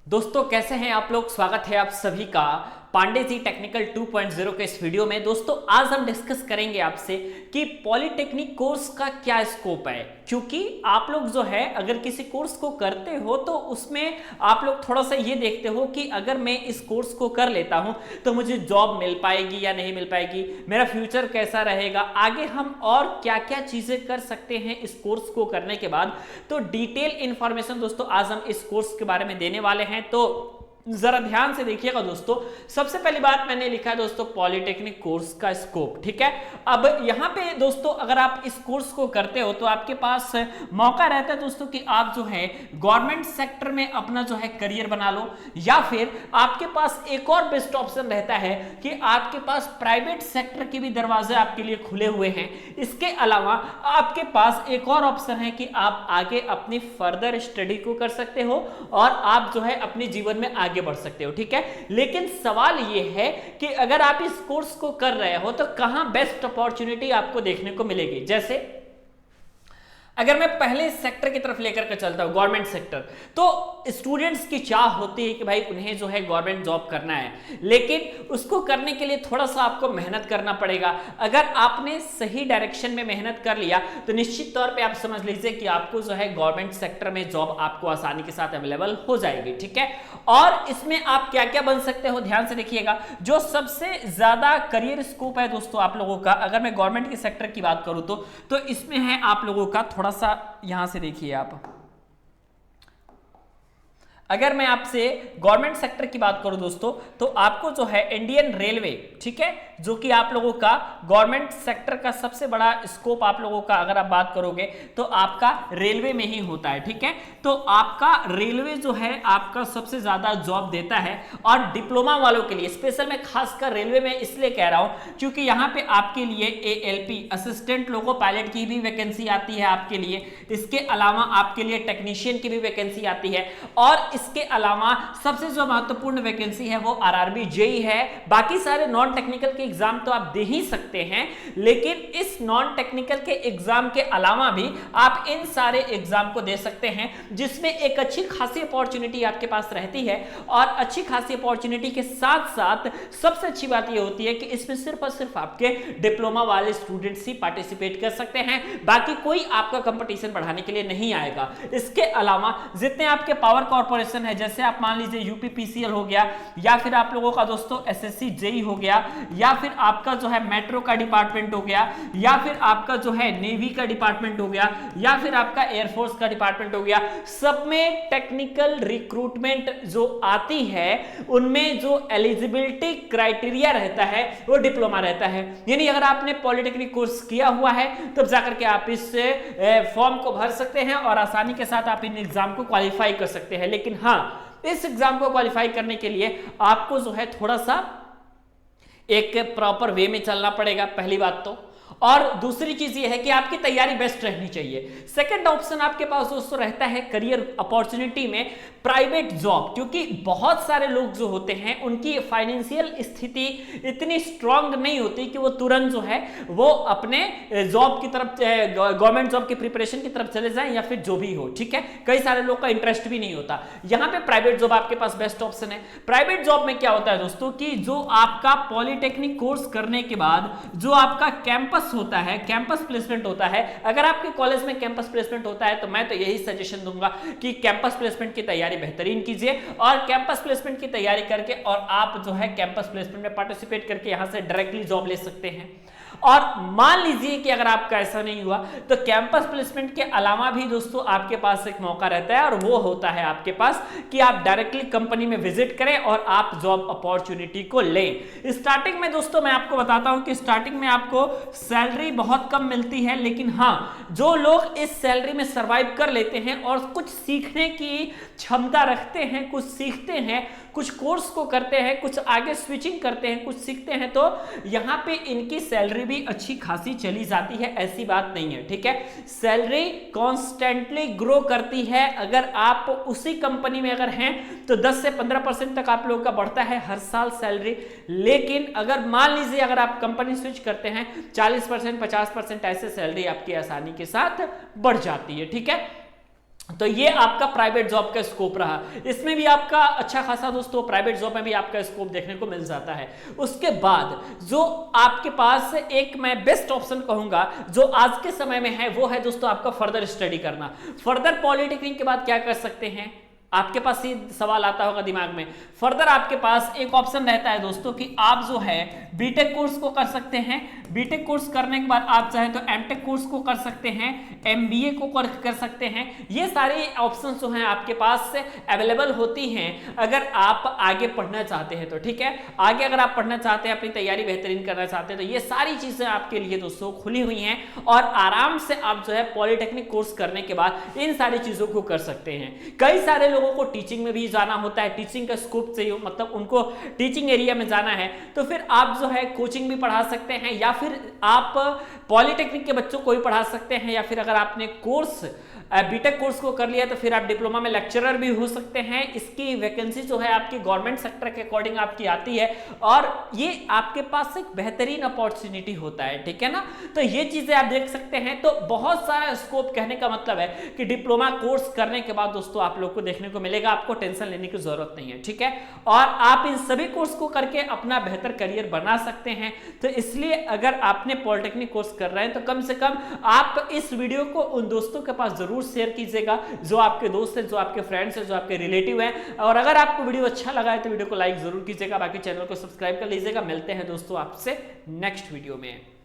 दोस्तों कैसे हैं आप लोग। स्वागत है आप सभी का पांडे जी टेक्निकल 2.0 के इस वीडियो में। दोस्तों आज हम डिस्कस करेंगे आपसे कि पॉलिटेक्निक कोर्स का क्या स्कोप है, क्योंकि आप लोग जो है अगर किसी कोर्स को करते हो तो उसमें आप लोग थोड़ा सा ये देखते हो कि अगर मैं इस कोर्स को कर लेता हूं तो मुझे जॉब मिल पाएगी या नहीं मिल पाएगी, मेरा फ्यूचर कैसा रहेगा, आगे हम और क्या क्या चीजें कर सकते हैं इस कोर्स को करने के बाद। तो डिटेल इंफॉर्मेशन दोस्तों आज हम इस कोर्स के बारे में देने वाले हैं, तो जरा ध्यान से देखिएगा दोस्तों। सबसे पहली बात मैंने लिखा है दोस्तों पॉलिटेक्निक कोर्स का स्कोप, ठीक है। अब यहां पे दोस्तों अगर आप इस कोर्स को करते हो तो आपके पास मौका रहता है दोस्तों कि आप जो है गवर्नमेंट सेक्टर में अपना जो है करियर बना लो, या फिर आपके पास एक और बेस्ट ऑप्शन रहता है कि आपके पास प्राइवेट सेक्टर के भी दरवाजे आपके लिए खुले हुए हैं। इसके अलावा आपके पास एक और ऑप्शन है कि आप आगे अपनी फर्दर स्टडी को कर सकते हो और आप जो है अपने जीवन में आगे बढ़ सकते हो, ठीक है। लेकिन सवाल यह है कि अगर आप इस कोर्स को कर रहे हो तो कहां बेस्ट अपॉर्चुनिटी आपको देखने को मिलेगी। जैसे अगर मैं पहले सेक्टर की तरफ लेकर के चलता हूं गवर्नमेंट सेक्टर, तो स्टूडेंट्स की चाह होती है कि भाई उन्हें जो है गवर्नमेंट जॉब करना है, लेकिन उसको करने के लिए थोड़ा सा आपको मेहनत करना पड़ेगा। अगर आपने सही डायरेक्शन में मेहनत कर लिया तो निश्चित तौर पे आप समझ लीजिए कि आपको जो है गवर्नमेंट सेक्टर में जॉब आपको आसानी के साथ अवेलेबल हो जाएगी, ठीक है। और इसमें आप क्या क्या बन सकते हो ध्यान से देखिएगा। जो सबसे ज्यादा करियर स्कोप है दोस्तों आप लोगों का, अगर मैं गवर्नमेंट के सेक्टर की बात करूं तो इसमें है आप लोगों का थोड़ा सा यहां से देखिए आप, अगर मैं आपसे गवर्नमेंट सेक्टर की बात करूं दोस्तों तो आपको जो है इंडियन रेलवे, ठीक है, जो कि आप लोगों का गवर्नमेंट सेक्टर का सबसे बड़ा स्कोप आप लोगों का अगर आप बात करोगे तो आपका रेलवे में ही होता है, ठीक है। तो आपका रेलवे जो है आपका सबसे ज्यादा जॉब देता है। और डिप्लोमा वालों के लिए स्पेशल मैं खासकर रेलवे में इसलिए कह रहा हूं क्योंकि यहां पे आपके लिए ALP असिस्टेंट लोको पायलट की भी वैकेंसी आती है आपके लिए। इसके अलावा आपके लिए टेक्नीशियन की भी वैकेंसी आती है, और इसके अलावा सबसे जो महत्वपूर्ण वैकेंसी है वो RRB JEE है। बाकी सारे नॉन टेक्निकल के एग्जाम तो आप दे ही सकते हैं, लेकिन इस नॉन टेक्निकल के एग्जाम के अलावा भी आप इन सारे एग्जाम को दे सकते हैं, जिसमें एक अच्छी खासी अपॉर्चुनिटी आपके पास रहती है। और अच्छी खासी अपॉर्चुनिटी के साथ साथ सबसे अच्छी बात यह होती है कि इसमें सिर्फ और सिर्फ आपके डिप्लोमा वाले स्टूडेंट्स ही पार्टिसिपेट कर सकते हैं, बाकी कोई आपका कंपटीशन बढ़ाने के लिए नहीं आएगा। इसके अलावा जितने आपके पावर कॉर्पोरेशन है, जैसे आप मान लीजिए UPPCL हो गया, या फिर आप लोगों का दोस्तों SSC JEE हो गया, या फिर आपका जो है मेट्रो का डिपार्टमेंट हो गया, या फिर आपका जो है नेवी का डिपार्टमेंट हो गया, या फिर आपका एयरफोर्स का डिपार्टमेंट हो गया, सब में टेक्निकल रिक्रूटमेंट जो आती है उनमें जो एलिजिबिलिटी क्राइटेरिया रहता है वो डिप्लोमा रहता है। यानी अगर आपने पॉलिटेक्निक कोर्स किया हुआ है तब जाकर के आप इस फॉर्म को भर सकते हैं और आसानी के साथ आप इन एग्जाम को क्वालिफाई कर सकते हैं। लेकिन हाँ, इस एग्जाम को क्वालिफाई करने के लिए आपको जो है थोड़ा सा एक प्रॉपर वे में चलना पड़ेगा, पहली बात तो। और दूसरी चीज ये है कि आपकी तैयारी बेस्ट रहनी चाहिए। सेकंड ऑप्शन आपके पास दोस्तों रहता है करियर अपॉर्चुनिटी में प्राइवेट जॉब, क्योंकि बहुत सारे लोग जो होते हैं उनकी फाइनेंशियल स्थिति इतनी स्ट्रांग नहीं होती कि वो तुरंत जो है वो अपने जॉब की तरफ, गवर्नमेंट जॉब की प्रिपरेशन की तरफ चले जाएं या फिर जो भी हो, ठीक है। कई सारे लोग का इंटरेस्ट भी नहीं होता। यहां पे प्राइवेट जॉब आपके पास बेस्ट ऑप्शन है। प्राइवेट जॉब में क्या होता है दोस्तों कि जो आपका पॉलिटेक्निक कोर्स करने के बाद जो आपका कैंपस होता है, कैंपस प्लेसमेंट होता है, अगर आपके कॉलेज में कैंपस प्लेसमेंट होता है तो मैं तो यही सजेशन दूंगा कि कैंपस प्लेसमेंट की तैयारी बेहतरीन कीजिए, और कैंपस प्लेसमेंट की तैयारी करके और आप जो है कैंपस प्लेसमेंट में पार्टिसिपेट करके यहां से डायरेक्टली जॉब ले सकते हैं। और मान लीजिए कि अगर आपका ऐसा नहीं हुआ तो कैंपस प्लेसमेंट के अलावा भी दोस्तों आपके पास एक मौका रहता है, और वो होता है आपके पास कि आप डायरेक्टली कंपनी में विजिट करें और आप जॉब अपॉर्चुनिटी को लें। स्टार्टिंग में दोस्तों मैं आपको बताता हूं कि स्टार्टिंग में आपको सैलरी बहुत कम मिलती है, लेकिन हाँ, जो लोग इस सैलरी में सर्वाइव कर लेते हैं और कुछ सीखने की क्षमता रखते हैं, कुछ सीखते हैं, कुछ कोर्स को करते हैं, कुछ आगे स्विचिंग करते हैं, कुछ सीखते हैं, तो यहां पे इनकी सैलरी भी अच्छी खासी चली जाती है, ऐसी बात नहीं है, ठीक है। सैलरी कॉन्स्टेंटली ग्रो करती है। अगर आप उसी कंपनी में अगर हैं तो 10 से 15% तक आप लोगों का बढ़ता है हर साल सैलरी। लेकिन अगर मान लीजिए अगर आप कंपनी स्विच करते हैं 40% 50% ऐसे सैलरी आपकी आसानी के साथ बढ़ जाती है, ठीक है। तो ये आपका प्राइवेट जॉब का स्कोप रहा। इसमें भी आपका अच्छा खासा दोस्तों प्राइवेट जॉब में भी आपका स्कोप देखने को मिल जाता है। उसके बाद जो आपके पास एक मैं बेस्ट ऑप्शन कहूंगा जो आज के समय में है वो है दोस्तों आपका फर्दर स्टडी करना। फर्दर पॉलिटेक्निक के बाद क्या कर सकते हैं, आपके पास ये सवाल आता होगा दिमाग में। फर्दर आपके पास एक ऑप्शन रहता है दोस्तों कि आप जो है बीटेक कोर्स को कर सकते हैं। बीटेक कोर्स करने के बाद आप चाहे तो एमटेक कोर्स को कर सकते हैं, एमबीए को कर सकते हैं। ये सारे ऑप्शन जो हैं आपके पास से अवेलेबल होती हैं अगर आप आगे पढ़ना चाहते हैं तो, ठीक है। आगे अगर आप पढ़ना चाहते हैं, अपनी तैयारी बेहतरीन करना चाहते हैं तो ये सारी चीजें आपके लिए दोस्तों खुली हुई हैं और आराम से आप जो है पॉलिटेक्निक कोर्स करने के बाद इन सारी चीजों को कर सकते हैं। कई सारे लोगों को टीचिंग में भी जाना होता है, टीचिंग का स्कोप चाहिए, मतलब उनको टीचिंग एरिया में जाना है तो फिर आप जो है कोचिंग भी पढ़ा सकते हैं या फिर आप पॉलिटेक्निक के बच्चों को भी पढ़ा सकते हैं, या फिर अगर आपने कोर्स बीटेक कोर्स को कर लिया तो फिर आप डिप्लोमा में लेक्चरर भी हो सकते हैं। इसकी वैकेंसी जो है आपकी गवर्नमेंट सेक्टर के अकॉर्डिंग आपकी आती है और ये आपके पास एक बेहतरीन अपॉर्चुनिटी होता है, ठीक है ना। तो ये चीजें आप देख सकते हैं। तो बहुत सारा स्कोप, कहने का मतलब है कि डिप्लोमा कोर्स करने के बाद दोस्तों आप लोग को देखने को मिलेगा, आपको टेंशन लेने की जरूरत नहीं है, ठीक है। और आप इन सभी कोर्स को करके अपना बेहतर करियर बना सकते हैं। तो इसलिए अगर आपने पॉलिटेक्निक कोर्स कर रहे हैं तो कम से कम आप इस वीडियो को उन दोस्तों के पास जरूर शेयर कीजिएगा जो आपके दोस्त हैं, जो आपके फ्रेंड्स हैं, जो आपके रिलेटिव हैं। और अगर आपको वीडियो अच्छा लगा है तो वीडियो को लाइक जरूर कीजिएगा, बाकी चैनल को सब्सक्राइब कर लीजिएगा। मिलते हैं दोस्तों आपसे नेक्स्ट वीडियो में।